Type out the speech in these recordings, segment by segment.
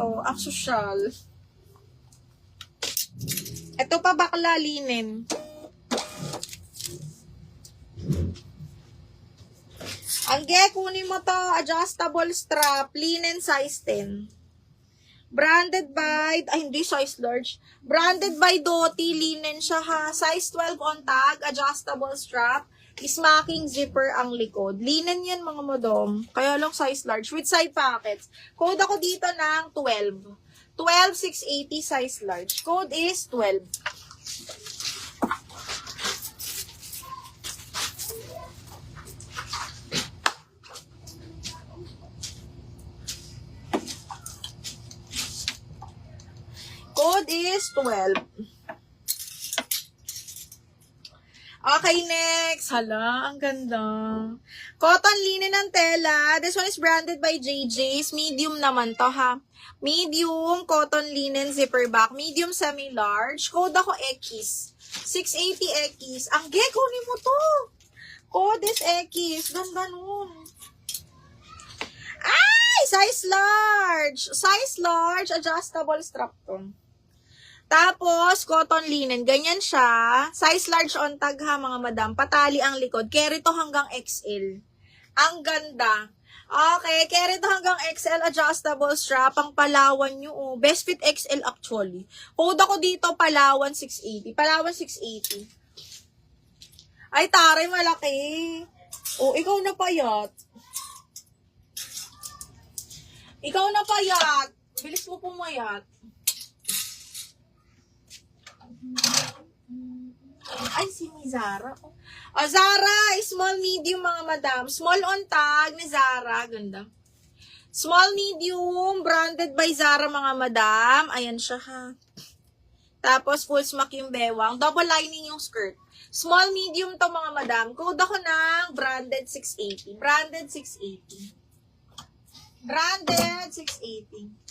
to. Ang social. Ito pa bakla, linen. Ang kunin mo to, adjustable strap, linen size 10. Branded by, hindi size large. Branded by Doty, linen siya ha. Size 12 on tag, adjustable strap. Smacking zipper ang likod. Linen yan mga madam. Kaya lang size large with side pockets. Code ako dito ng 12. 12,680 size large. Code is 12. Code is 12. Okay, next. Hala, ang ganda. Cotton linen ng tela. This one is branded by JJ's. Medium naman to, ha. Medium, cotton linen, zipper back. Medium, semi-large. Code ako X. 680 X. Ang kunin mo to. Code is X. Ganda nun. Ay! Size large. Size large. Adjustable strap to. Tapos, cotton linen. Ganyan siya. Size large on tag ha, mga madam. Patali ang likod. Carry to hanggang XL. Ang ganda. Okay, carry to hanggang XL. Adjustable strap. Ang Palawan nyo. Oh. Best fit XL actually. Code ako dito, Palawan 680. Palawan 680. Ay, taray, malaki. Oh, ikaw na payat. Ikaw na payat. Bilis mo pumayat. Ay, si Zara. Oh, Zara, small, medium, mga madam. Small on tag ni Zara. Ganda. Small, medium, branded by Zara, mga madam. Ayan siya, ha. Tapos, full smock yung bewang. Double lining yung skirt. Small, medium to, mga madam. Code ako ng branded 680. Branded 680. Branded 680.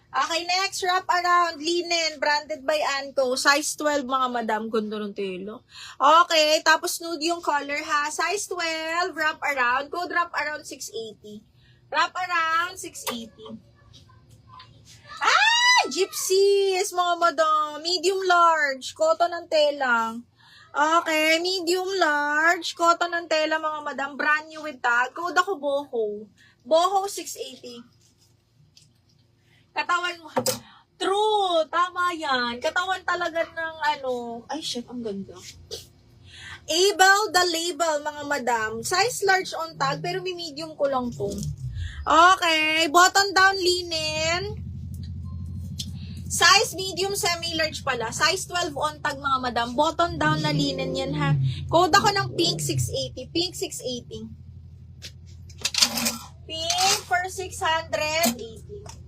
Okay, next, wrap around, linen, branded by Anco, size 12, mga madam, gundo ng telo. Okay, tapos nude yung color, ha, size 12, wrap around, code wrap around 680. Wrap around 680. Ah, gypsies, mga madam, medium large, cotton ng tela. Okay, medium large, cotton ng tela, mga madam, brand new with tag, code ako Boho. Boho 680. Katawan mo. True. Tama yan. Katawan talaga ng ano. Ay, shit. Ang ganda. Able the label, mga madam. Size large on tag, pero may medium ko lang to. Okay. Button down linen. Size medium, semi-large pala. Size 12 on tag, mga madam. Button down na linen yan, ha. Code ako ng pink 680. Pink 680. Pink for 680.